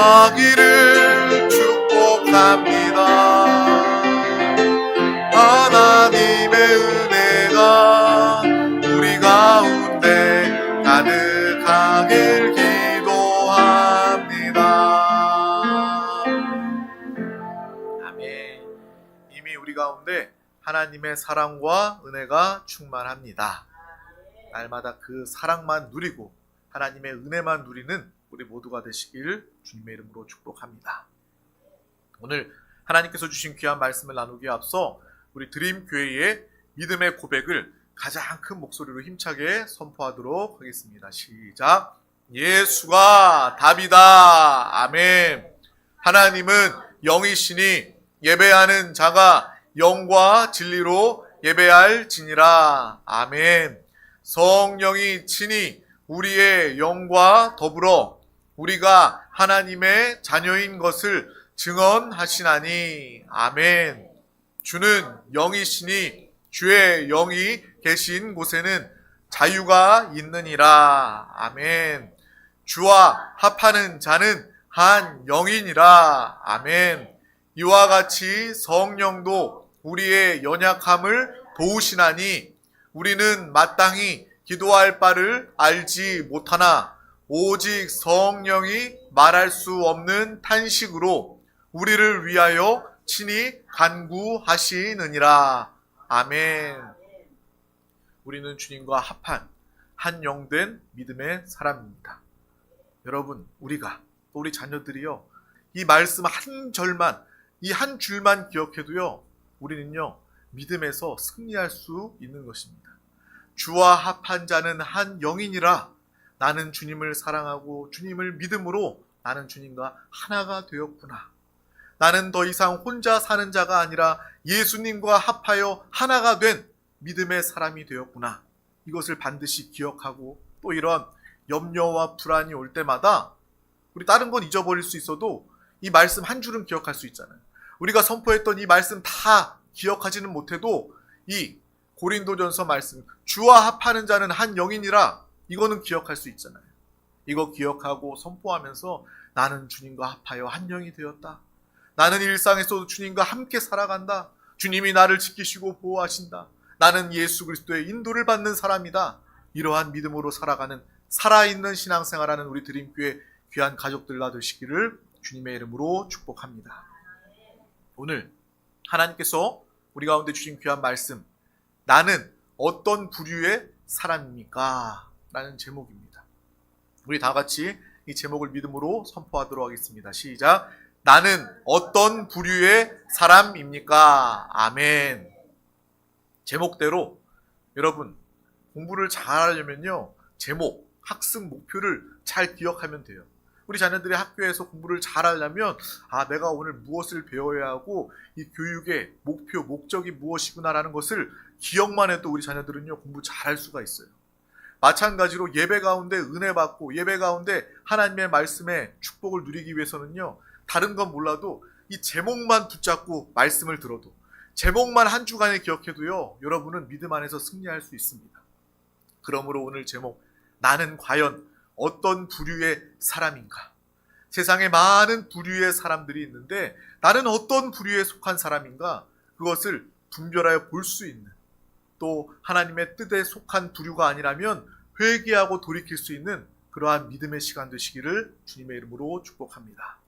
가기를 축복합니다. 하나님의 은혜가 우리 가운데 가득하길 기도합니다. 아멘. 이미 우리 가운데 하나님의 사랑과 은혜가 충만합니다. 날마다 그 사랑만 누리고 하나님의 은혜만 누리는 우리 모두가 되시길 주님의 이름으로 축복합니다. 오늘 하나님께서 주신 귀한 말씀을 나누기에 앞서 우리 드림교회의 믿음의 고백을 가장 큰 목소리로 힘차게 선포하도록 하겠습니다. 시작. 예수가 답이다. 아멘. 하나님은 영이시니 예배하는 자가 영과 진리로 예배할지니라. 아멘. 성령이 친히 우리의 영과 더불어 우리가 하나님의 자녀인 것을 증언하시나니. 아멘. 주는 영이시니 주의 영이 계신 곳에는 자유가 있느니라. 아멘. 주와 합하는 자는 한 영이니라. 아멘. 이와 같이 성령도 우리의 연약함을 도우시나니 우리는 마땅히 기도할 바를 알지 못하나 오직 성령이 말할 수 없는 탄식으로 우리를 위하여 친히 간구하시느니라. 아멘. 우리는 주님과 합한 한 영된 믿음의 사람입니다. 여러분, 우리가 또 우리 자녀들이요, 이 말씀 한 절만, 이 한 줄만 기억해도요, 우리는요 믿음에서 승리할 수 있는 것입니다. 주와 합한 자는 한 영이니라. 나는 주님을 사랑하고 주님을 믿음으로 나는 주님과 하나가 되었구나. 나는 더 이상 혼자 사는 자가 아니라 예수님과 합하여 하나가 된 믿음의 사람이 되었구나. 이것을 반드시 기억하고 또 이런 염려와 불안이 올 때마다 우리 다른 건 잊어버릴 수 있어도 이 말씀 한 줄은 기억할 수 있잖아요. 우리가 선포했던 이 말씀 다 기억하지는 못해도 이 고린도전서 말씀, 주와 합하는 자는 한 영이니라, 이거는 기억할 수 있잖아요. 이거 기억하고 선포하면서 나는 주님과 합하여 한 영이 되었다. 나는 일상에서도 주님과 함께 살아간다. 주님이 나를 지키시고 보호하신다. 나는 예수 그리스도의 인도를 받는 사람이다. 이러한 믿음으로 살아가는 살아있는 신앙생활하는 우리 드림교회 귀한 가족들과 되시기를 주님의 이름으로 축복합니다. 오늘 하나님께서 우리 가운데 주신 귀한 말씀, 나는 어떤 부류의 사람입니까? 라는 제목입니다. 우리 다 같이 이 제목을 믿음으로 선포하도록 하겠습니다. 시작. 나는 어떤 부류의 사람입니까? 아멘. 제목대로 여러분 공부를 잘하려면요, 제목, 학습 목표를 잘 기억하면 돼요. 우리 자녀들이 학교에서 공부를 잘하려면 내가 오늘 무엇을 배워야 하고 이 교육의 목표, 목적이 무엇이구나라는 것을 기억만 해도 우리 자녀들은요 공부 잘할 수가 있어요. 마찬가지로 예배 가운데 은혜 받고 예배 가운데 하나님의 말씀에 축복을 누리기 위해서는요, 다른 건 몰라도 이 제목만 붙잡고 말씀을 들어도, 제목만 한 주간에 기억해도요, 여러분은 믿음 안에서 승리할 수 있습니다. 그러므로 오늘 제목, 나는 과연 어떤 부류의 사람인가? 세상에 많은 부류의 사람들이 있는데 나는 어떤 부류에 속한 사람인가? 그것을 분별하여 볼 수 있는, 또 하나님의 뜻에 속한 부류가 아니라면 회개하고 돌이킬 수 있는 그러한 믿음의 시간 되시기를 주님의 이름으로 축복합니다.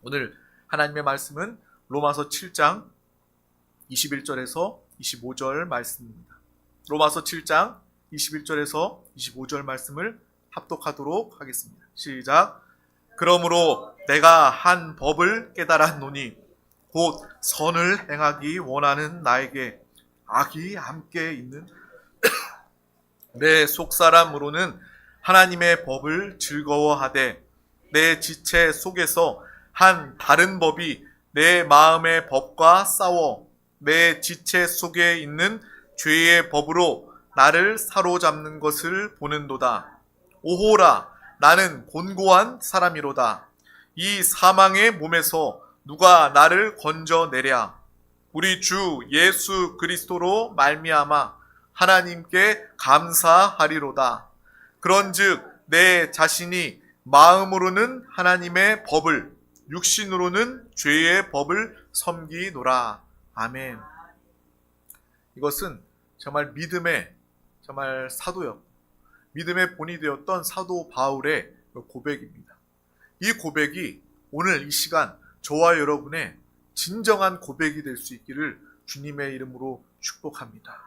오늘 하나님의 말씀은 로마서 7장 21절에서 25절 말씀입니다. 로마서 7장 21절에서 25절 말씀을 합독하도록 하겠습니다. 시작. 그러므로 내가 한 법을 깨달았노니 곧 선을 행하기 원하는 나에게 악이 함께 있는 내 속사람으로는 하나님의 법을 즐거워하되 내 지체 속에서 한 다른 법이 내 마음의 법과 싸워 내 지체 속에 있는 죄의 법으로 나를 사로잡는 것을 보는도다. 오호라, 나는 곤고한 사람이로다. 이 사망의 몸에서 누가 나를 건져내랴. 우리 주 예수 그리스도로 말미암아 하나님께 감사하리로다. 그런즉 내 자신이 마음으로는 하나님의 법을, 육신으로는 죄의 법을 섬기노라. 아멘. 이것은 정말 믿음의 정말 사도였고 믿음의 본이 되었던 사도 바울의 고백입니다. 이 고백이 오늘 이 시간 저와 여러분의 진정한 고백이 될 수 있기를 주님의 이름으로 축복합니다.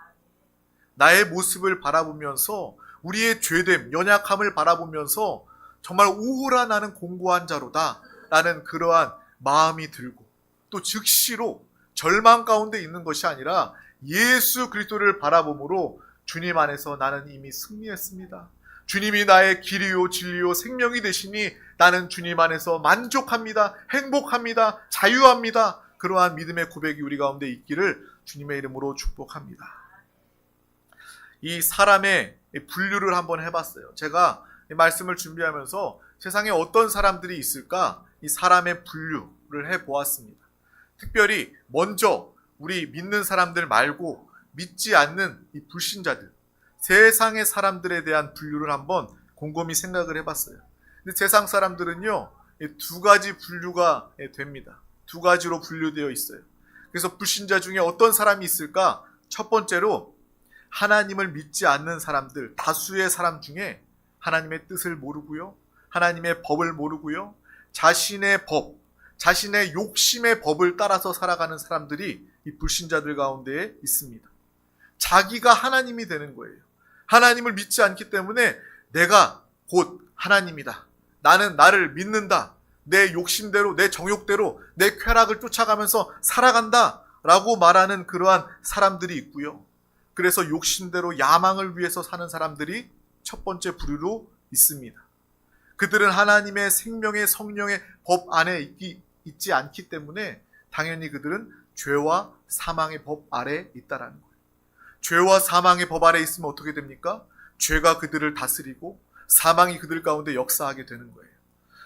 나의 모습을 바라보면서 우리의 죄됨, 연약함을 바라보면서 정말 오호라 나는 공고한 자로다 라는 그러한 마음이 들고 또 즉시로 절망 가운데 있는 것이 아니라 예수 그리스도를 바라봄으로 주님 안에서 나는 이미 승리했습니다. 주님이 나의 길이요 진리요 생명이 되시니 나는 주님 안에서 만족합니다. 행복합니다. 자유합니다. 그러한 믿음의 고백이 우리 가운데 있기를 주님의 이름으로 축복합니다. 이 사람의 분류를 한번 해봤어요. 제가 이 말씀을 준비하면서 세상에 어떤 사람들이 있을까 이 사람의 분류를 해보았습니다. 특별히 먼저 우리 믿는 사람들 말고 믿지 않는 이 불신자들, 세상의 사람들에 대한 분류를 한번 곰곰이 생각을 해봤어요. 근데 세상 사람들은요, 두 가지 분류가 됩니다. 두 가지로 분류되어 있어요. 그래서 불신자 중에 어떤 사람이 있을까? 첫 번째로 하나님을 믿지 않는 사람들, 다수의 사람 중에 하나님의 뜻을 모르고요, 하나님의 법을 모르고요, 자신의 법, 자신의 욕심의 법을 따라서 살아가는 사람들이 이 불신자들 가운데 있습니다. 자기가 하나님이 되는 거예요. 하나님을 믿지 않기 때문에 내가 곧 하나님이다. 나는 나를 믿는다. 내 욕심대로, 내 정욕대로, 내 쾌락을 쫓아가면서 살아간다 라고 말하는 그러한 사람들이 있고요. 그래서 욕심대로 야망을 위해서 사는 사람들이 첫 번째 부류로 있습니다. 그들은 하나님의 생명의 성령의 법 안에 있지 않기 때문에 당연히 그들은 죄와 사망의 법 아래에 있다라는 거예요. 죄와 사망의 법 아래에 있으면 어떻게 됩니까? 죄가 그들을 다스리고 사망이 그들 가운데 역사하게 되는 거예요.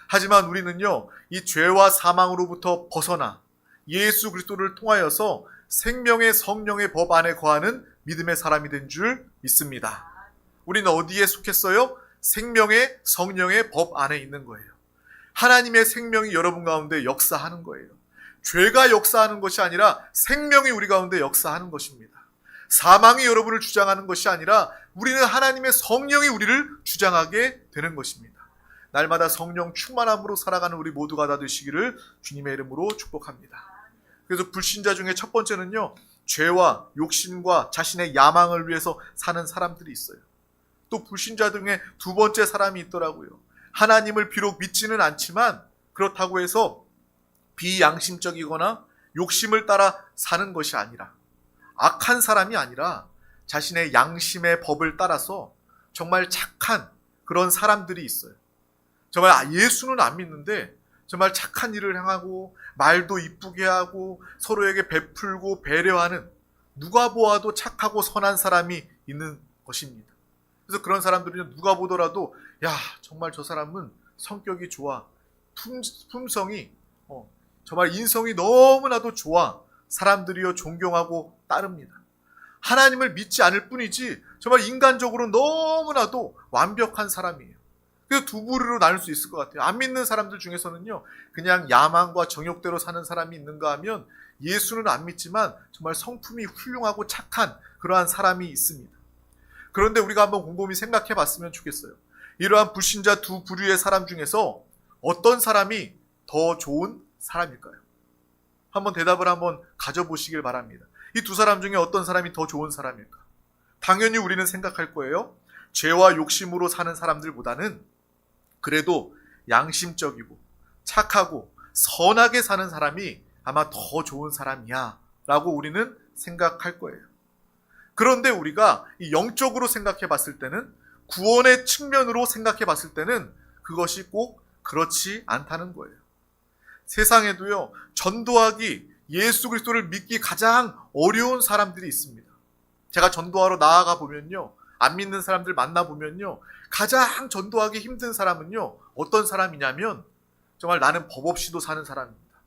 하지만 우리는요, 이 죄와 사망으로부터 벗어나 예수 그리스도를 통하여서 생명의 성령의 법 안에 거하는 믿음의 사람이 된 줄 믿습니다. 우리는 어디에 속했어요? 생명의 성령의 법 안에 있는 거예요. 하나님의 생명이 여러분 가운데 역사하는 거예요. 죄가 역사하는 것이 아니라 생명이 우리 가운데 역사하는 것입니다. 사망이 여러분을 주장하는 것이 아니라 우리는 하나님의 성령이 우리를 주장하게 되는 것입니다. 날마다 성령 충만함으로 살아가는 우리 모두가 다 되시기를 주님의 이름으로 축복합니다. 그래서 불신자 중에 첫 번째는요, 죄와 욕심과 자신의 야망을 위해서 사는 사람들이 있어요. 또 불신자 중에 두 번째 사람이 있더라고요. 하나님을 비록 믿지는 않지만 그렇다고 해서 비양심적이거나 욕심을 따라 사는 것이 아니라, 악한 사람이 아니라 자신의 양심의 법을 따라서 정말 착한 그런 사람들이 있어요. 정말 예수는 안 믿는데 정말 착한 일을 행하고 말도 이쁘게 하고 서로에게 베풀고 배려하는, 누가 보아도 착하고 선한 사람이 있는 것입니다. 그래서 그런 사람들은 누가 보더라도 야, 정말 저 사람은 성격이 좋아, 품성이 정말 인성이 너무나도 좋아, 사람들이요 존경하고 따릅니다. 하나님을 믿지 않을 뿐이지 정말 인간적으로 너무나도 완벽한 사람이에요. 그래서 두 부류로 나눌 수 있을 것 같아요. 안 믿는 사람들 중에서는요, 그냥 야망과 정욕대로 사는 사람이 있는가 하면 예수는 안 믿지만 정말 성품이 훌륭하고 착한 그러한 사람이 있습니다. 그런데 우리가 한번 곰곰이 생각해 봤으면 좋겠어요. 이러한 불신자 두 부류의 사람 중에서 어떤 사람이 더 좋은 사람일까요? 한번 대답을 한번 가져보시길 바랍니다. 이 두 사람 중에 어떤 사람이 더 좋은 사람일까? 당연히 우리는 생각할 거예요. 죄와 욕심으로 사는 사람들보다는 그래도 양심적이고 착하고 선하게 사는 사람이 아마 더 좋은 사람이야 라고 우리는 생각할 거예요. 그런데 우리가 이 영적으로 생각해 봤을 때는, 구원의 측면으로 생각해 봤을 때는 그것이 꼭 그렇지 않다는 거예요. 세상에도요, 전도하기, 예수 그리스도를 믿기 가장 어려운 사람들이 있습니다. 제가 전도하러 나아가 보면요, 안 믿는 사람들 만나보면요, 가장 전도하기 힘든 사람은요, 어떤 사람이냐면 정말 나는 법 없이도 사는 사람입니다.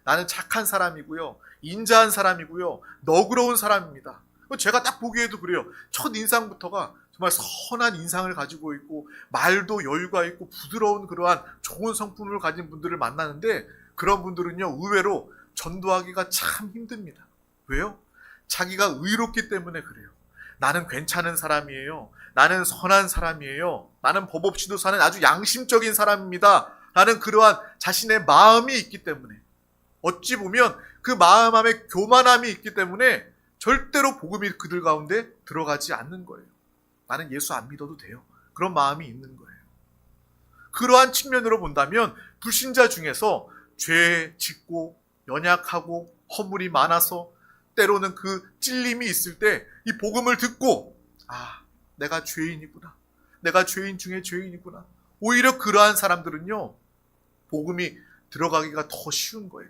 나는 착한 사람이고요, 인자한 사람이고요, 너그러운 사람입니다. 제가 딱 보기에도 그래요. 첫 인상부터가 정말 선한 인상을 가지고 있고 말도 여유가 있고 부드러운 그러한 좋은 성품을 가진 분들을 만나는데, 그런 분들은요 의외로 전도하기가 참 힘듭니다. 왜요? 자기가 의롭기 때문에 그래요. 나는 괜찮은 사람이에요. 나는 선한 사람이에요. 나는 법 없이도 사는 아주 양심적인 사람입니다. 라는 그러한 자신의 마음이 있기 때문에, 어찌 보면 그 마음 안에 교만함이 있기 때문에 절대로 복음이 그들 가운데 들어가지 않는 거예요. 나는 예수 안 믿어도 돼요. 그런 마음이 있는 거예요. 그러한 측면으로 본다면 불신자 중에서 죄 짓고 연약하고 허물이 많아서 때로는 그 찔림이 있을 때 이 복음을 듣고, 아, 내가 죄인이구나. 내가 죄인 중에 죄인이구나. 오히려 그러한 사람들은요 복음이 들어가기가 더 쉬운 거예요.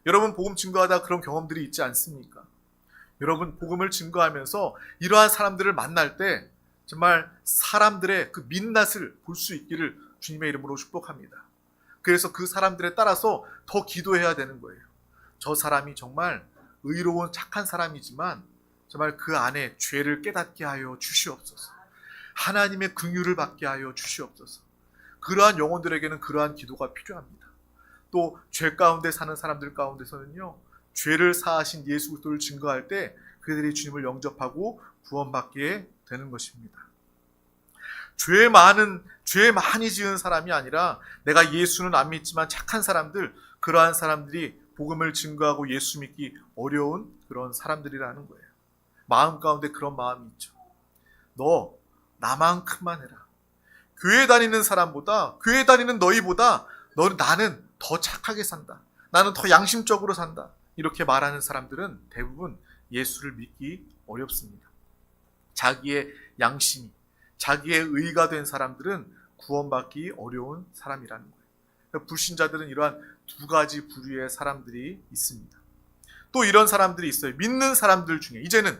여러분 복음 증거하다 그런 경험들이 있지 않습니까? 여러분 복음을 증거하면서 이러한 사람들을 만날 때 정말 사람들의 그 민낯을 볼 수 있기를 주님의 이름으로 축복합니다. 그래서 그 사람들에 따라서 더 기도해야 되는 거예요. 저 사람이 정말 의로운 착한 사람이지만 정말 그 안에 죄를 깨닫게 하여 주시옵소서. 하나님의 긍휼을 받게 하여 주시옵소서. 그러한 영혼들에게는 그러한 기도가 필요합니다. 또 죄 가운데 사는 사람들 가운데서는요 죄를 사하신 예수 그리스도를 증거할 때 그들이 주님을 영접하고 구원받게 되는 것입니다. 죄 많이 지은 사람이 아니라 내가 예수는 안 믿지만 착한 사람들, 그러한 사람들이 복음을 증거하고 예수 믿기 어려운 그런 사람들이라는 거예요. 마음 가운데 그런 마음이 있죠. 너 나만큼만 해라. 교회 다니는 사람보다, 교회 다니는 너희보다 나는 더 착하게 산다. 나는 더 양심적으로 산다. 이렇게 말하는 사람들은 대부분 예수를 믿기 어렵습니다. 자기의 양심이, 자기의 의가 된 사람들은 구원받기 어려운 사람이라는 거예요. 불신자들은 이러한 두 가지 부류의 사람들이 있습니다. 또 이런 사람들이 있어요. 믿는 사람들 중에, 이제는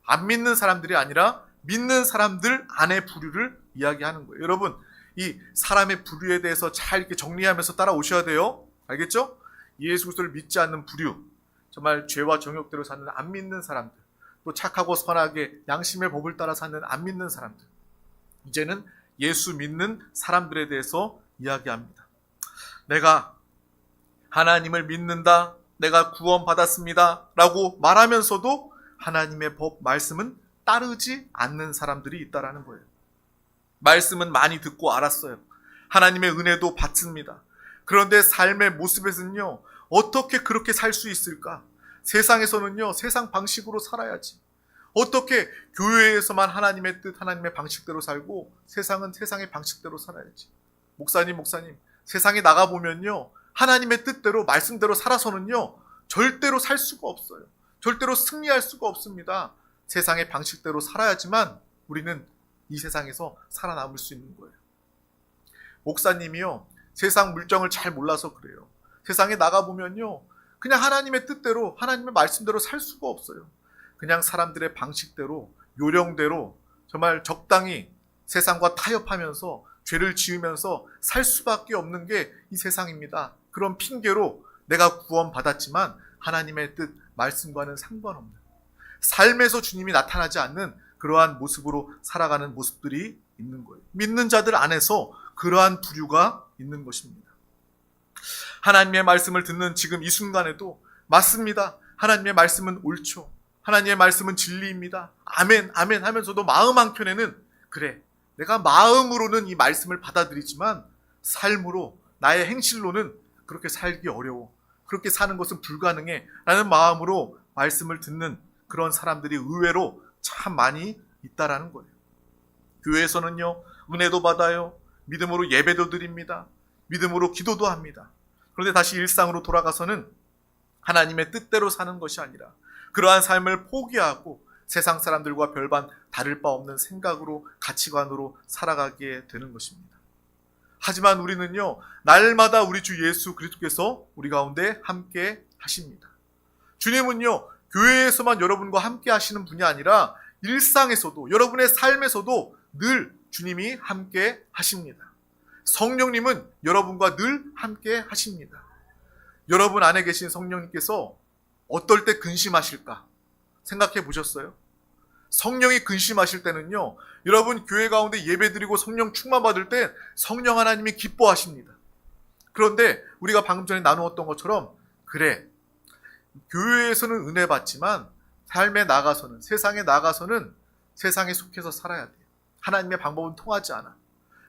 안 믿는 사람들이 아니라 믿는 사람들 안의 부류를 이야기하는 거예요. 여러분, 이 사람의 부류에 대해서 잘 이렇게 정리하면서 따라오셔야 돼요. 알겠죠? 예수 그리스도를 믿지 않는 부류, 정말 죄와 정욕대로 사는 안 믿는 사람들, 또 착하고 선하게 양심의 법을 따라 사는 안 믿는 사람들, 이제는 예수 믿는 사람들에 대해서 이야기합니다. 내가 하나님을 믿는다, 내가 구원받았습니다 라고 말하면서도 하나님의 법, 말씀은 따르지 않는 사람들이 있다라는 거예요. 말씀은 많이 듣고 알았어요. 하나님의 은혜도 받습니다. 그런데 삶의 모습에서는요, 어떻게 그렇게 살 수 있을까? 세상에서는요, 세상 방식으로 살아야지. 어떻게 교회에서만 하나님의 뜻, 하나님의 방식대로 살고 세상은 세상의 방식대로 살아야지. 목사님, 세상에 나가보면요, 하나님의 뜻대로, 말씀대로 살아서는요, 절대로 살 수가 없어요. 절대로 승리할 수가 없습니다. 세상의 방식대로 살아야지만 우리는 이 세상에서 살아남을 수 있는 거예요. 목사님이요, 세상 물정을 잘 몰라서 그래요. 세상에 나가보면요, 그냥 하나님의 뜻대로, 하나님의 말씀대로 살 수가 없어요. 그냥 사람들의 방식대로, 요령대로 정말 적당히 세상과 타협하면서 죄를 지으면서 살 수밖에 없는 게 이 세상입니다. 그런 핑계로 내가 구원받았지만 하나님의 뜻, 말씀과는 상관없는, 삶에서 주님이 나타나지 않는 그러한 모습으로 살아가는 모습들이 있는 거예요. 믿는 자들 안에서 그러한 부류가 있는 것입니다. 하나님의 말씀을 듣는 지금 이 순간에도 맞습니다. 하나님의 말씀은 옳죠. 하나님의 말씀은 진리입니다. 아멘, 아멘 하면서도 마음 한켠에는 그래, 내가 마음으로는 이 말씀을 받아들이지만 삶으로, 나의 행실로는 그렇게 살기 어려워. 그렇게 사는 것은 불가능해 라는 마음으로 말씀을 듣는 그런 사람들이 의외로 참 많이 있다라는 거예요. 교회에서는요, 은혜도 받아요. 믿음으로 예배도 드립니다. 믿음으로 기도도 합니다. 그런데 다시 일상으로 돌아가서는 하나님의 뜻대로 사는 것이 아니라 그러한 삶을 포기하고 세상 사람들과 별반 다를 바 없는 생각으로, 가치관으로 살아가게 되는 것입니다. 하지만 우리는요, 날마다 우리 주 예수 그리스도께서 우리 가운데 함께 하십니다. 주님은요, 교회에서만 여러분과 함께 하시는 분이 아니라 일상에서도, 여러분의 삶에서도 늘 주님이 함께 하십니다. 성령님은 여러분과 늘 함께 하십니다. 여러분 안에 계신 성령님께서 어떨 때 근심하실까 생각해 보셨어요? 성령이 근심하실 때는요, 여러분 교회 가운데 예배드리고 성령 충만 받을 때 성령 하나님이 기뻐하십니다. 그런데 우리가 방금 전에 나누었던 것처럼, 그래, 교회에서는 은혜 받지만 삶에 나가서는, 세상에 나가서는 세상에 속해서 살아야 돼요. 하나님의 방법은 통하지 않아.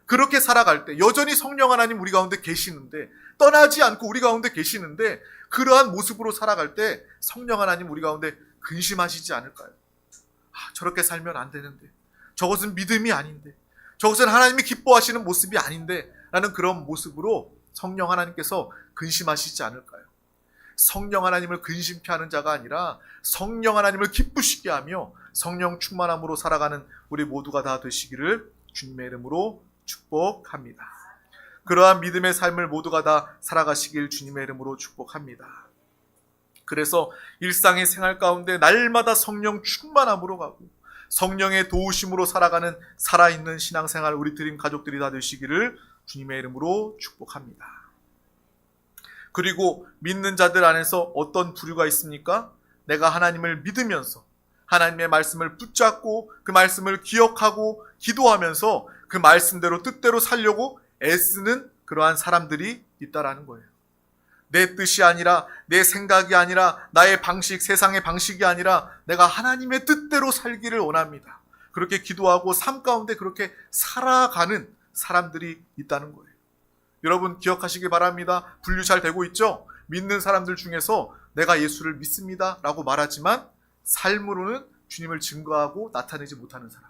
그렇게 살아갈 때 여전히 성령 하나님 우리 가운데 계시는데, 떠나지 않고 우리 가운데 계시는데, 그러한 모습으로 살아갈 때 성령 하나님 우리 가운데 근심하시지 않을까요? 저렇게 살면 안 되는데, 저것은 믿음이 아닌데, 저것은 하나님이 기뻐하시는 모습이 아닌데 라는 그런 모습으로 성령 하나님께서 근심하시지 않을까요? 성령 하나님을 근심케 하는 자가 아니라 성령 하나님을 기쁘시게 하며 성령 충만함으로 살아가는 우리 모두가 다 되시기를 주님의 이름으로 축복합니다. 그러한 믿음의 삶을 모두가 다 살아가시길 주님의 이름으로 축복합니다. 그래서 일상의 생활 가운데 날마다 성령 충만함으로 가고 성령의 도우심으로 살아가는 살아있는 신앙생활 우리 드림 가족들이 다 되시기를 주님의 이름으로 축복합니다. 그리고 믿는 자들 안에서 어떤 부류가 있습니까? 내가 하나님을 믿으면서 하나님의 말씀을 붙잡고 그 말씀을 기억하고 기도하면서 그 말씀대로 뜻대로 살려고 애쓰는 그러한 사람들이 있다라는 거예요. 내 뜻이 아니라, 내 생각이 아니라, 나의 방식, 세상의 방식이 아니라 내가 하나님의 뜻대로 살기를 원합니다. 그렇게 기도하고 삶 가운데 그렇게 살아가는 사람들이 있다는 거예요. 여러분 기억하시기 바랍니다. 분류 잘 되고 있죠? 믿는 사람들 중에서 내가 예수를 믿습니다 라고 말하지만 삶으로는 주님을 증거하고 나타내지 못하는 사람.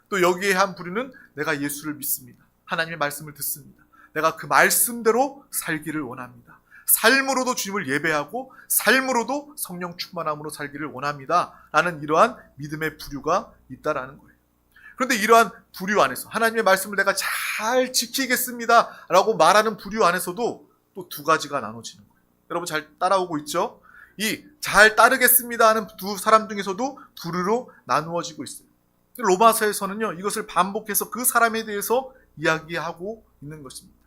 또 여기에 한 부류는 내가 예수를 믿습니다. 하나님의 말씀을 듣습니다. 내가 그 말씀대로 살기를 원합니다. 삶으로도 주님을 예배하고 삶으로도 성령 충만함으로 살기를 원합니다 라는 이러한 믿음의 부류가 있다라는 거예요. 그런데 이러한 부류 안에서 하나님의 말씀을 내가 잘 지키겠습니다 라고 말하는 부류 안에서도 또 두 가지가 나눠지는 거예요. 여러분 잘 따라오고 있죠? 이 잘 따르겠습니다 하는 두 사람 중에서도 부류로 나누어지고 있어요. 로마서에서는요 이것을 반복해서 그 사람에 대해서 이야기하고 있는 것입니다.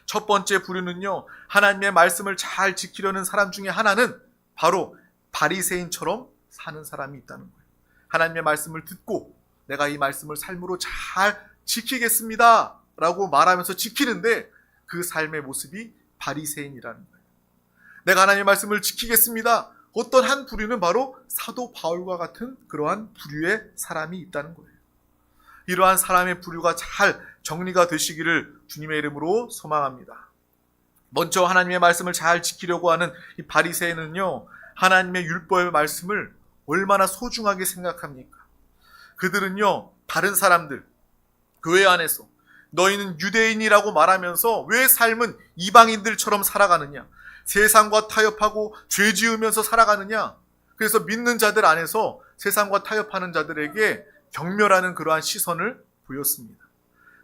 첫 번째 부류는요, 하나님의 말씀을 잘 지키려는 사람 중에 하나는 바로 바리새인처럼 사는 사람이 있다는 거예요. 하나님의 말씀을 듣고 내가 이 말씀을 삶으로 잘 지키겠습니다 라고 말하면서 지키는데 그 삶의 모습이 바리새인이라는 거예요. 내가 하나님의 말씀을 지키겠습니다. 어떤 한 부류는 바로 사도 바울과 같은 그러한 부류의 사람이 있다는 거예요. 이러한 사람의 부류가 잘 정리가 되시기를 주님의 이름으로 소망합니다. 먼저 하나님의 말씀을 잘 지키려고 하는 이 바리새인은요, 하나님의 율법의 말씀을 얼마나 소중하게 생각합니까? 그들은요, 다른 사람들, 교회 안에서 너희는 유대인이라고 말하면서 왜 삶은 이방인들처럼 살아가느냐? 세상과 타협하고 죄 지으면서 살아가느냐? 그래서 믿는 자들 안에서 세상과 타협하는 자들에게 경멸하는 그러한 시선을 보였습니다.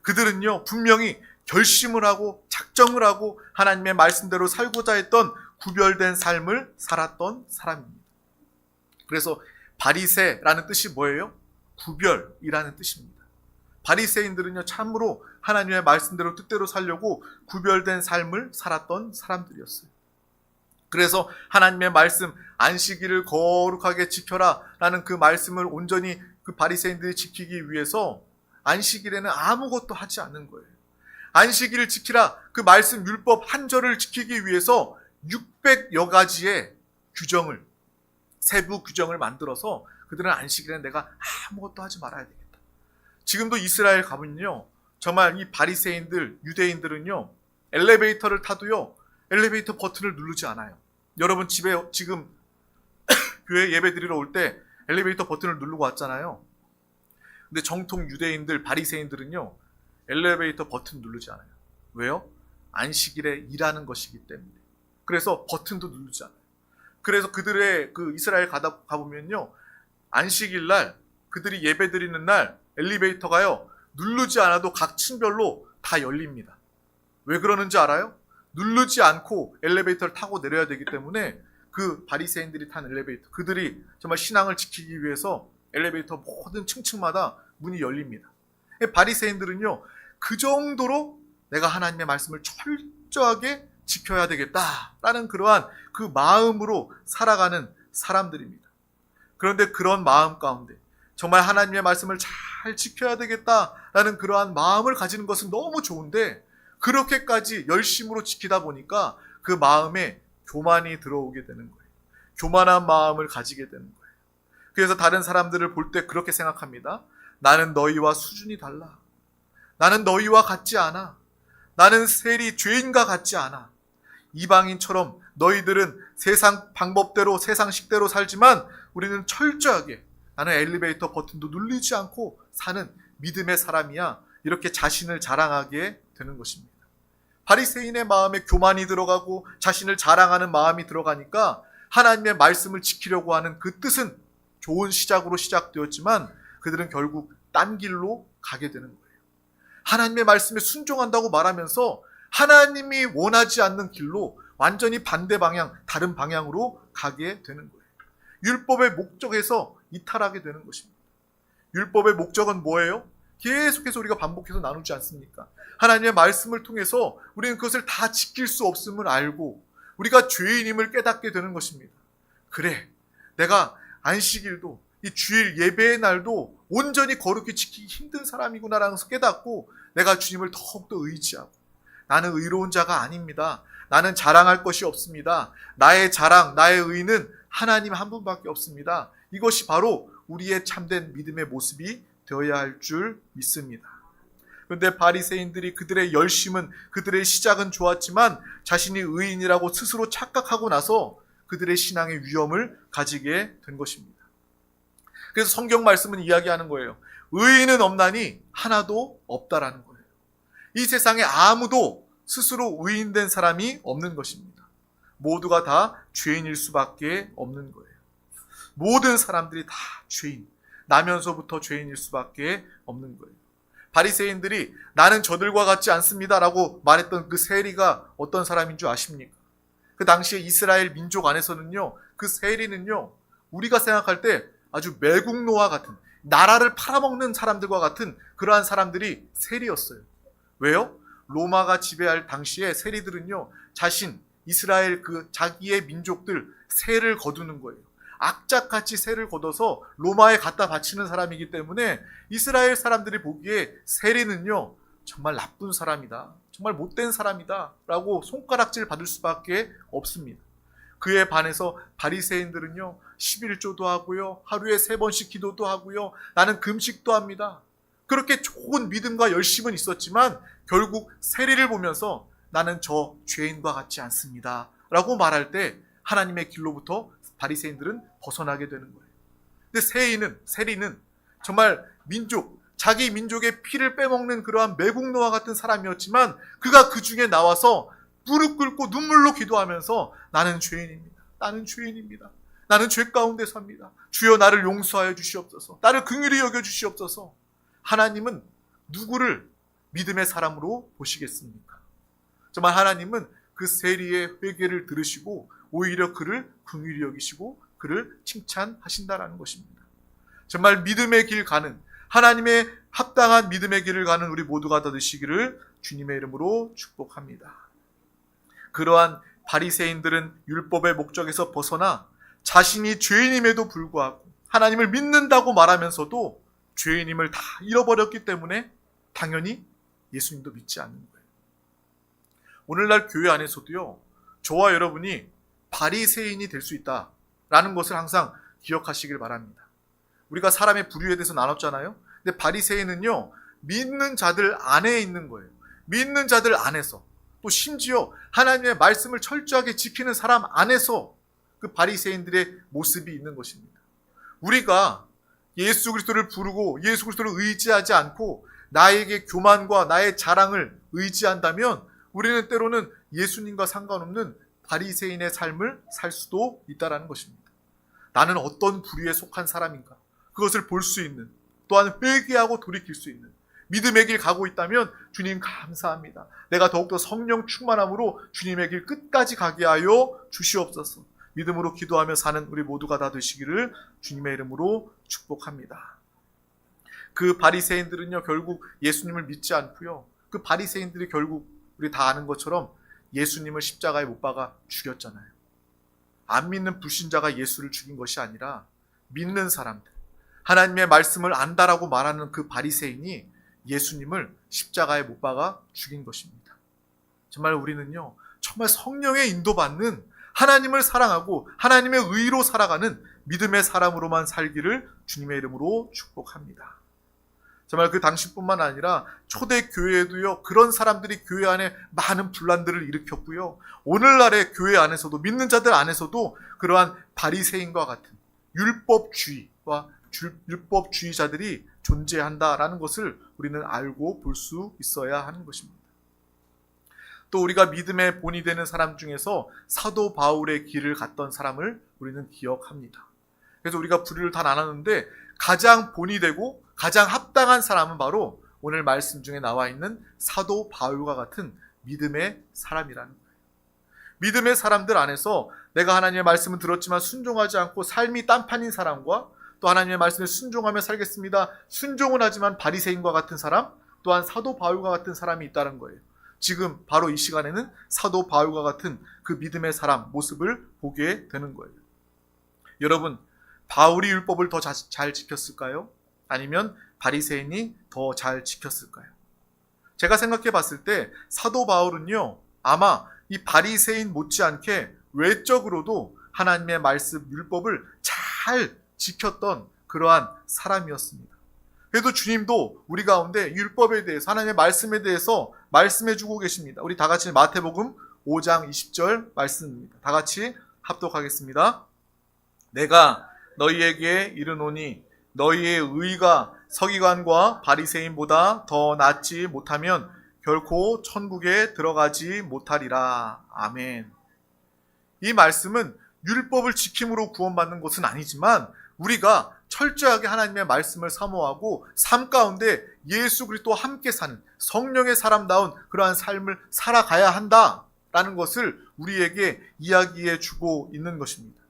그들은요, 분명히 결심을 하고 작정을 하고 하나님의 말씀대로 살고자 했던 구별된 삶을 살았던 사람입니다. 그래서 바리새라는 뜻이 뭐예요? 구별이라는 뜻입니다. 바리새인들은요, 참으로 하나님의 말씀대로 뜻대로 살려고 구별된 삶을 살았던 사람들이었어요. 그래서 하나님의 말씀, 안식일을 거룩하게 지켜라 라는 그 말씀을 온전히 그 바리새인들이 지키기 위해서 안식일에는 아무것도 하지 않는 거예요. 안식일을 지키라, 그 말씀 율법 한 절을 지키기 위해서 600여 가지의 규정을, 세부 규정을 만들어서 그들은 안식일에는 내가 아무것도 하지 말아야 되겠다. 지금도 이스라엘 가면요, 정말 이 바리새인들, 유대인들은요, 엘리베이터를 타도요, 엘리베이터 버튼을 누르지 않아요. 여러분 집에 지금 교회 예배 드리러 올 때 엘리베이터 버튼을 누르고 왔잖아요. 근데 정통 유대인들, 바리새인들은요, 엘리베이터 버튼 누르지 않아요. 왜요? 안식일에 일하는 것이기 때문에. 그래서 버튼도 누르지 않아요. 그래서 그들의 그 이스라엘 가보면요, 안식일 날, 그들이 예배 드리는 날 엘리베이터가요, 누르지 않아도 각 층별로 다 열립니다. 왜 그러는지 알아요? 누르지 않고 엘리베이터를 타고 내려야 되기 때문에 그 바리새인들이 탄 엘리베이터, 그들이 정말 신앙을 지키기 위해서 엘리베이터 모든 층층마다 문이 열립니다. 바리새인들은요, 그 정도로 내가 하나님의 말씀을 철저하게 지켜야 되겠다라는 그러한 그 마음으로 살아가는 사람들입니다. 그런데 그런 마음 가운데, 정말 하나님의 말씀을 잘 지켜야 되겠다라는 그러한 마음을 가지는 것은 너무 좋은데 그렇게까지 열심으로 지키다 보니까 그 마음에 교만이 들어오게 되는 거예요. 교만한 마음을 가지게 되는 거예요. 그래서 다른 사람들을 볼 때 그렇게 생각합니다. 나는 너희와 수준이 달라. 나는 너희와 같지 않아. 나는 세리 죄인과 같지 않아. 이방인처럼 너희들은 세상 방법대로 세상 식대로 살지만 우리는 철저하게 나는 엘리베이터 버튼도 눌리지 않고 사는 믿음의 사람이야. 이렇게 자신을 자랑하게 되는 것입니다. 바리새인의 마음에 교만이 들어가고 자신을 자랑하는 마음이 들어가니까 하나님의 말씀을 지키려고 하는 그 뜻은 좋은 시작으로 시작되었지만 그들은 결국 딴 길로 가게 되는 거예요. 하나님의 말씀에 순종한다고 말하면서 하나님이 원하지 않는 길로 완전히 반대 방향, 다른 방향으로 가게 되는 거예요. 율법의 목적에서 이탈하게 되는 것입니다. 율법의 목적은 뭐예요? 계속해서 우리가 반복해서 나누지 않습니까? 하나님의 말씀을 통해서 우리는 그것을 다 지킬 수 없음을 알고 우리가 죄인임을 깨닫게 되는 것입니다. 그래, 내가 안식일도 이 주일 예배의 날도 온전히 거룩히 지키기 힘든 사람이구나라는 것을 깨닫고 내가 주님을 더욱더 의지하고 나는 의로운 자가 아닙니다. 나는 자랑할 것이 없습니다. 나의 자랑, 나의 의는 하나님 한 분밖에 없습니다. 이것이 바로 우리의 참된 믿음의 모습이 되어야 할 줄 믿습니다. 그런데 바리새인들이 그들의 열심은 그들의 시작은 좋았지만 자신이 의인이라고 스스로 착각하고 나서 그들의 신앙의 위험을 가지게 된 것입니다. 그래서 성경 말씀은 이야기하는 거예요. 의인은 없나니 하나도 없다라는 거예요. 이 세상에 아무도 스스로 의인된 사람이 없는 것입니다. 모두가 다 죄인일 수밖에 없는 거예요. 모든 사람들이 다 죄인, 나면서부터 죄인일 수밖에 없는 거예요. 바리새인들이 나는 저들과 같지 않습니다라고 말했던 그 세리가 어떤 사람인 줄 아십니까? 그 당시에 이스라엘 민족 안에서는요, 그 세리는요, 우리가 생각할 때 아주 매국노와 같은, 나라를 팔아먹는 사람들과 같은 그러한 사람들이 세리였어요. 왜요? 로마가 지배할 당시에 세리들은요, 이스라엘 그 자기의 민족들 세를 거두는 거예요. 악착같이 세를 걷어서 로마에 갖다 바치는 사람이기 때문에 이스라엘 사람들이 보기에 세리는요, 정말 나쁜 사람이다, 정말 못된 사람이다 라고 손가락질 받을 수밖에 없습니다. 그에 반해서 바리새인들은요, 11조도 하고요, 하루에 3번씩 기도도 하고요, 나는 금식도 합니다. 그렇게 좋은 믿음과 열심은 있었지만 결국 세리를 보면서 나는 저 죄인과 같지 않습니다 라고 말할 때 하나님의 길로부터 바리새인들은 벗어나게 되는 거예요. 근데 세리는 정말 자기 민족의 피를 빼먹는 그러한 매국노와 같은 사람이었지만 그가 그 중에 나와서 무릎 꿇고 눈물로 기도하면서 나는 죄인입니다. 나는 죄인입니다. 나는 죄 가운데 삽니다. 주여 나를 용서하여 주시옵소서. 나를 긍휼히 여겨 주시옵소서. 하나님은 누구를 믿음의 사람으로 보시겠습니까? 정말 하나님은 그 세리의 회개를 들으시고 오히려 그를 긍휼히 여기시고 그를 칭찬하신다라는 것입니다. 정말 믿음의 길 가는, 하나님의 합당한 믿음의 길을 가는 우리 모두가 다 되시기를 주님의 이름으로 축복합니다. 그러한 바리새인들은 율법의 목적에서 벗어나 자신이 죄인임에도 불구하고 하나님을 믿는다고 말하면서도 죄인임을 다 잃어버렸기 때문에 당연히 예수님도 믿지 않는 거예요. 오늘날 교회 안에서도요, 저와 여러분이 바리새인이 될 수 있다라는 것을 항상 기억하시길 바랍니다. 우리가 사람의 부류에 대해서 나눴잖아요. 근데 바리새인은요, 믿는 자들 안에 있는 거예요. 믿는 자들 안에서, 또 심지어 하나님의 말씀을 철저하게 지키는 사람 안에서 그 바리새인들의 모습이 있는 것입니다. 우리가 예수 그리스도를 부르고 예수 그리스도를 의지하지 않고 나에게 교만과 나의 자랑을 의지한다면 우리는 때로는 예수님과 상관없는 바리새인의 삶을 살 수도 있다는 것입니다. 나는 어떤 부류에 속한 사람인가? 그것을 볼 수 있는, 또한 회개하고 돌이킬 수 있는 믿음의 길 가고 있다면 주님 감사합니다. 내가 더욱더 성령 충만함으로 주님의 길 끝까지 가게 하여 주시옵소서. 믿음으로 기도하며 사는 우리 모두가 다 되시기를 주님의 이름으로 축복합니다. 그 바리새인들은요, 결국 예수님을 믿지 않고요, 그 바리새인들이 결국 우리 다 아는 것처럼 예수님을 십자가에 못 박아 죽였잖아요. 안 믿는 불신자가 예수를 죽인 것이 아니라 믿는 사람들, 하나님의 말씀을 안다라고 말하는 그 바리새인이 예수님을 십자가에 못 박아 죽인 것입니다. 정말 우리는요, 정말 성령의 인도받는 하나님을 사랑하고 하나님의 의로 살아가는 믿음의 사람으로만 살기를 주님의 이름으로 축복합니다. 정말 그 당시뿐만 아니라 초대 교회에도요, 그런 사람들이 교회 안에 많은 분란들을 일으켰고요. 오늘날의 교회 안에서도, 믿는 자들 안에서도 그러한 바리새인과 같은 율법주의와 율법주의자들이 존재한다라는 것을 우리는 알고 볼 수 있어야 하는 것입니다. 또 우리가 믿음의 본이 되는 사람 중에서 사도 바울의 길을 갔던 사람을 우리는 기억합니다. 그래서 우리가 부류를 다 나눴는데 가장 본이 되고 가장 합당한 사람은 바로 오늘 말씀 중에 나와 있는 사도 바울과 같은 믿음의 사람이라는 거예요. 믿음의 사람들 안에서 내가 하나님의 말씀을 들었지만 순종하지 않고 삶이 딴판인 사람과 또 하나님의 말씀에 순종하며 살겠습니다, 순종은 하지만 바리새인과 같은 사람, 또한 사도 바울과 같은 사람이 있다는 거예요. 지금 바로 이 시간에는 사도 바울과 같은 그 믿음의 사람 모습을 보게 되는 거예요. 여러분, 바울이 율법을 더 잘 지켰을까요? 아니면 바리새인이 더 잘 지켰을까요? 제가 생각해 봤을 때 사도 바울은요, 아마 이 바리새인 못지않게 외적으로도 하나님의 말씀 율법을 잘 지켰던 그러한 사람이었습니다. 그래도 주님도 우리 가운데 율법에 대해서, 하나님의 말씀에 대해서 말씀해 주고 계십니다. 우리 다 같이 마태복음 5장 20절 말씀입니다. 다 같이 합독하겠습니다. 내가 너희에게 이르노니 너희의 의가 서기관과 바리새인보다 더 낫지 못하면 결코 천국에 들어가지 못하리라. 아멘. 이 말씀은 율법을 지킴으로 구원받는 것은 아니지만 우리가 철저하게 하나님의 말씀을 사모하고 삶 가운데 예수 그리스도와 함께 사는 성령의 사람다운 그러한 삶을 살아가야 한다라는 것을 우리에게 이야기해 주고 있는 것입니다.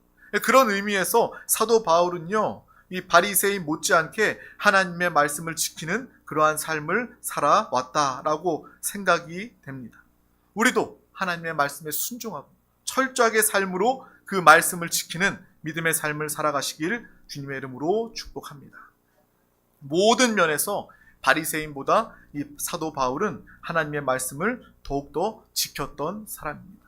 그런 의미에서 사도 바울은요, 이 바리새인 못지않게 하나님의 말씀을 지키는 그러한 삶을 살아왔다라고 생각이 됩니다. 우리도 하나님의 말씀에 순종하고 철저하게 삶으로 그 말씀을 지키는 믿음의 삶을 살아가시길 주님의 이름으로 축복합니다. 모든 면에서 바리새인보다 이 사도 바울은 하나님의 말씀을 더욱더 지켰던 사람입니다.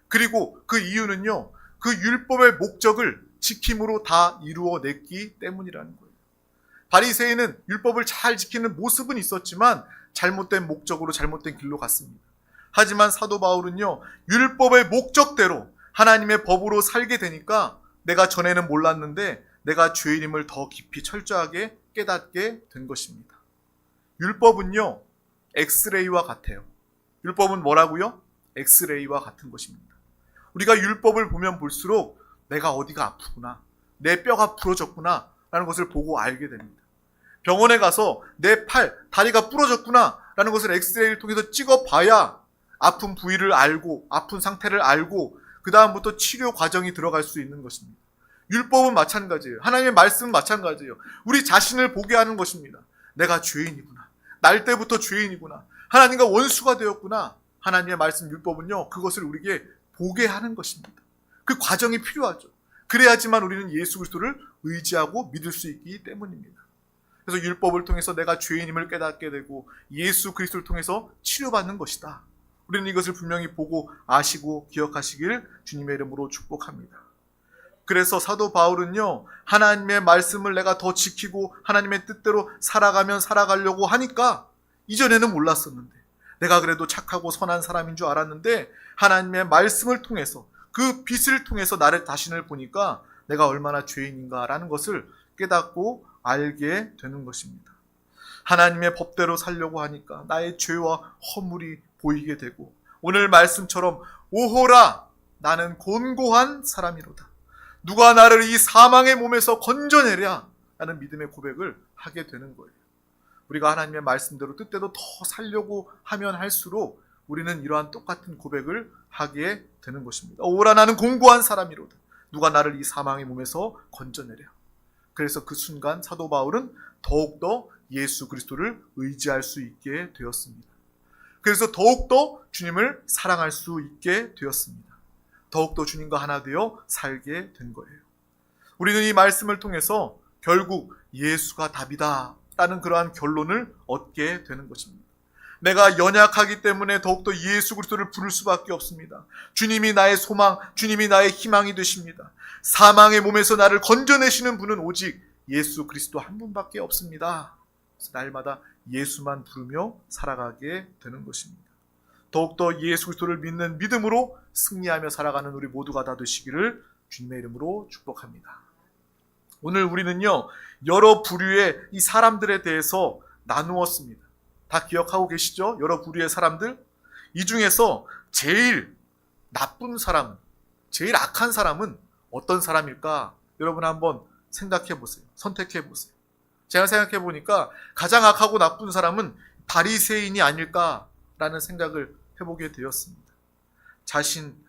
그리고 그 이유는요, 그 율법의 목적을 지킴으로 다 이루어냈기 때문이라는 거예요. 바리새인은 율법을 잘 지키는 모습은 있었지만 잘못된 목적으로 잘못된 길로 갔습니다. 하지만 사도 바울은요, 율법의 목적대로 하나님의 법으로 살게 되니까 내가 전에는 몰랐는데 내가 죄인임을 더 깊이 철저하게 깨닫게 된 것입니다. 율법은요, 엑스레이와 같아요. 율법은 뭐라고요? 엑스레이와 같은 것입니다. 우리가 율법을 보면 볼수록 내가 어디가 아프구나, 내 뼈가 부러졌구나 라는 것을 보고 알게 됩니다. 병원에 가서 내 팔, 다리가 부러졌구나 라는 것을 엑스레이를 통해서 찍어봐야 아픈 부위를 알고 아픈 상태를 알고 그 다음부터 치료 과정이 들어갈 수 있는 것입니다. 율법은 마찬가지예요. 하나님의 말씀은 마찬가지예요. 우리 자신을 보게 하는 것입니다. 내가 죄인이구나, 날 때부터 죄인이구나, 하나님과 원수가 되었구나. 하나님의 말씀 율법은요, 그것을 우리에게 보게 하는 것입니다. 그 과정이 필요하죠. 그래야지만 우리는 예수 그리스도를 의지하고 믿을 수 있기 때문입니다. 그래서 율법을 통해서 내가 죄인임을 깨닫게 되고 예수 그리스도를 통해서 치료받는 것이다. 우리는 이것을 분명히 보고 아시고 기억하시길 주님의 이름으로 축복합니다. 그래서 사도 바울은요, 하나님의 말씀을 내가 더 지키고 하나님의 뜻대로 살아가려고 하니까 이전에는 몰랐었는데, 내가 그래도 착하고 선한 사람인 줄 알았는데 하나님의 말씀을 통해서 그 빛을 통해서 나를 자신을 보니까 내가 얼마나 죄인인가라는 것을 깨닫고 알게 되는 것입니다. 하나님의 법대로 살려고 하니까 나의 죄와 허물이 보이게 되고, 오늘 말씀처럼 오호라 나는 곤고한 사람이로다, 누가 나를 이 사망의 몸에서 건져내랴 라는 믿음의 고백을 하게 되는 거예요. 우리가 하나님의 말씀대로 뜻대로 더 살려고 하면 할수록 우리는 이러한 똑같은 고백을 하게 되는 것입니다. 오라 나는 곤고한 사람이로다, 누가 나를 이 사망의 몸에서 건져내랴. 그래서 그 순간 사도 바울은 더욱더 예수 그리스도를 의지할 수 있게 되었습니다. 그래서 더욱더 주님을 사랑할 수 있게 되었습니다. 더욱더 주님과 하나 되어 살게 된 거예요. 우리는 이 말씀을 통해서 결국 예수가 답이다 라는 그러한 결론을 얻게 되는 것입니다. 내가 연약하기 때문에 더욱더 예수 그리스도를 부를 수밖에 없습니다. 주님이 나의 소망, 주님이 나의 희망이 되십니다. 사망의 몸에서 나를 건져내시는 분은 오직 예수 그리스도 한 분밖에 없습니다. 그래서 날마다 예수만 부르며 살아가게 되는 것입니다. 더욱더 예수 그리스도를 믿는 믿음으로 승리하며 살아가는 우리 모두가 다 되시기를 주님의 이름으로 축복합니다. 오늘 우리는요, 여러 부류의 이 사람들에 대해서 나누었습니다. 다 기억하고 계시죠? 여러 부류의 사람들. 이 중에서 제일 나쁜 사람, 제일 악한 사람은 어떤 사람일까? 여러분 한번 생각해 보세요. 선택해 보세요. 제가 생각해 보니까 가장 악하고 나쁜 사람은 바리새인이 아닐까라는 생각을 해보게 되었습니다.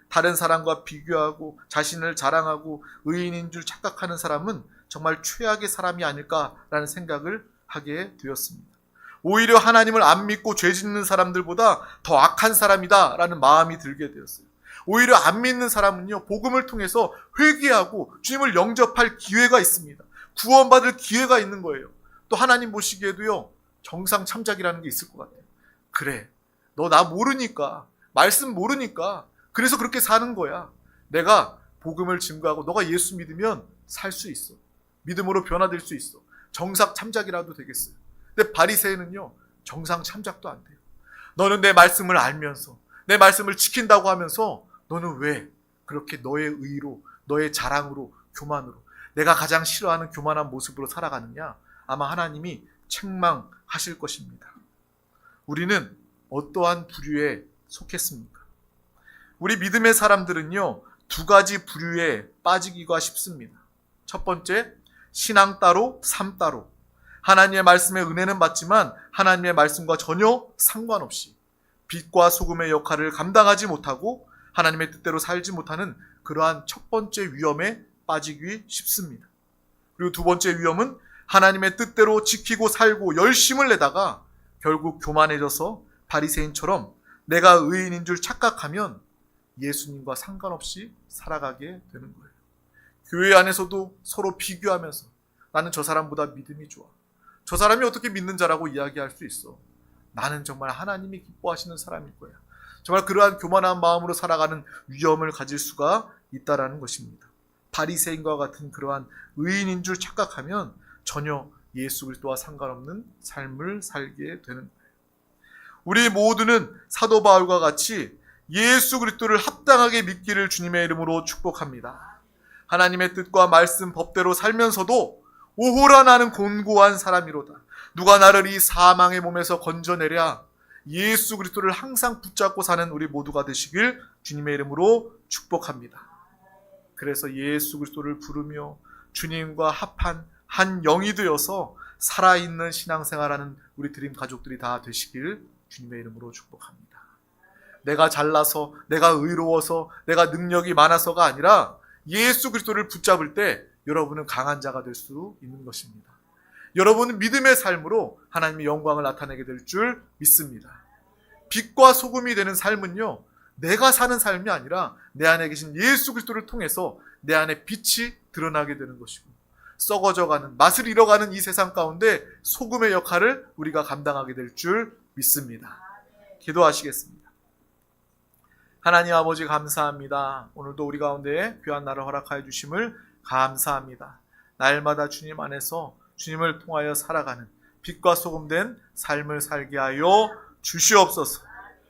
다른 사람과 비교하고 자신을 자랑하고 의인인 줄 착각하는 사람은 정말 최악의 사람이 아닐까라는 생각을 하게 되었습니다. 오히려 하나님을 안 믿고 죄 짓는 사람들보다 더 악한 사람이다라는 마음이 들게 되었어요. 오히려 안 믿는 사람은요, 복음을 통해서 회개하고 주님을 영접할 기회가 있습니다. 구원받을 기회가 있는 거예요. 또 하나님 보시기에도요, 정상 참작이라는 게 있을 것 같아요. 그래, 너 나 모르니까, 말씀 모르니까 그래서 그렇게 사는 거야. 내가 복음을 증거하고 너가 예수 믿으면 살 수 있어. 믿음으로 변화될 수 있어. 정상 참작이라도 되겠어요. 근데 바리새인은요, 정상 참작도 안 돼요. 너는 내 말씀을 알면서 내 말씀을 지킨다고 하면서 너는 왜 그렇게 너의 의로, 너의 자랑으로, 교만으로, 내가 가장 싫어하는 교만한 모습으로 살아가느냐? 아마 하나님이 책망하실 것입니다. 우리는 어떠한 부류에 속했습니까? 우리 믿음의 사람들은요, 두 가지 부류에 빠지기가 쉽습니다. 첫 번째, 신앙 따로, 삶 따로. 하나님의 말씀의 은혜는 받지만 하나님의 말씀과 전혀 상관없이 빛과 소금의 역할을 감당하지 못하고 하나님의 뜻대로 살지 못하는 그러한 첫 번째 위험에 빠지기 쉽습니다. 그리고 두 번째 위험은 하나님의 뜻대로 지키고 살고 열심을 내다가 결국 교만해져서 바리새인처럼 내가 의인인 줄 착각하면 예수님과 상관없이 살아가게 되는 거예요. 교회 안에서도 서로 비교하면서 나는 저 사람보다 믿음이 좋아. 저 사람이 어떻게 믿는 자라고 이야기할 수 있어. 나는 정말 하나님이 기뻐하시는 사람일 거야. 정말 그러한 교만한 마음으로 살아가는 위험을 가질 수가 있다라는 것입니다. 바리새인과 같은 그러한 의인인 줄 착각하면 전혀 예수 그리스도와 상관없는 삶을 살게 되는 거예요. 우리 모두는 사도 바울과 같이 예수 그리스도를 합당하게 믿기를 주님의 이름으로 축복합니다. 하나님의 뜻과 말씀 법대로 살면서도 오호라 나는 곤고한 사람이로다. 누가 나를 이 사망의 몸에서 건져내랴. 예수 그리스도를 항상 붙잡고 사는 우리 모두가 되시길 주님의 이름으로 축복합니다. 그래서 예수 그리스도를 부르며 주님과 합한 한 영이 되어서 살아있는 신앙생활하는 우리 드림 가족들이 다 되시길 주님의 이름으로 축복합니다. 내가 잘나서, 내가 의로워서, 내가 능력이 많아서가 아니라 예수 그리스도를 붙잡을 때 여러분은 강한 자가 될 수 있는 것입니다. 여러분은 믿음의 삶으로 하나님의 영광을 나타내게 될 줄 믿습니다. 빛과 소금이 되는 삶은요, 내가 사는 삶이 아니라 내 안에 계신 예수 그리스도를 통해서 내 안에 빛이 드러나게 되는 것이고, 썩어져가는, 맛을 잃어가는 이 세상 가운데 소금의 역할을 우리가 감당하게 될 줄 믿습니다. 기도하시겠습니다. 하나님 아버지 감사합니다. 오늘도 우리 가운데 귀한 날을 허락하여 주심을 감사합니다. 날마다 주님 안에서 주님을 통하여 살아가는 빛과 소금된 삶을 살게 하여 주시옵소서.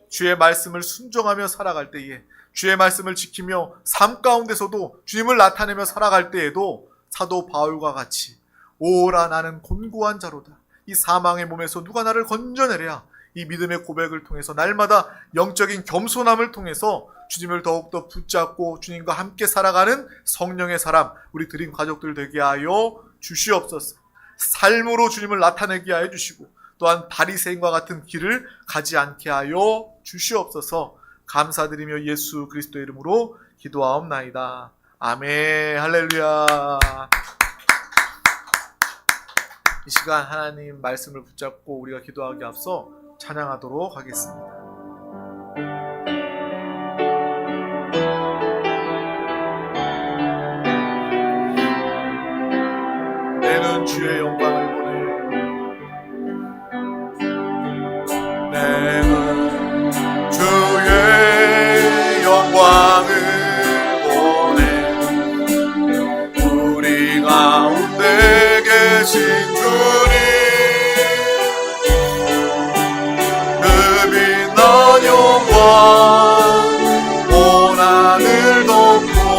주의 말씀을 순종하며 살아갈 때에, 주의 말씀을 지키며 삶 가운데서도 주님을 나타내며 살아갈 때에도 사도 바울과 같이 오라 나는 곤고한 자로다. 이 사망의 몸에서 누가 나를 건져내랴. 이 믿음의 고백을 통해서 날마다 영적인 겸손함을 통해서 주님을 더욱더 붙잡고 주님과 함께 살아가는 성령의 사람, 우리 드림 가족들 되게 하여 주시옵소서. 삶으로 주님을 나타내게 하여 주시고 또한 바리새인과 같은 길을 가지 않게 하여 주시옵소서. 감사드리며 예수 그리스도의 이름으로 기도하옵나이다. 아멘. 할렐루야. 이 시간 하나님 말씀을 붙잡고 우리가 기도하기 앞서 찬양하도록 하겠습니다. 내 눈 주의 영광을 보내. 내가 주의 영광을 보내. 우리 가운데 계신 주님, 그 빛난 영광 온 하늘 덮고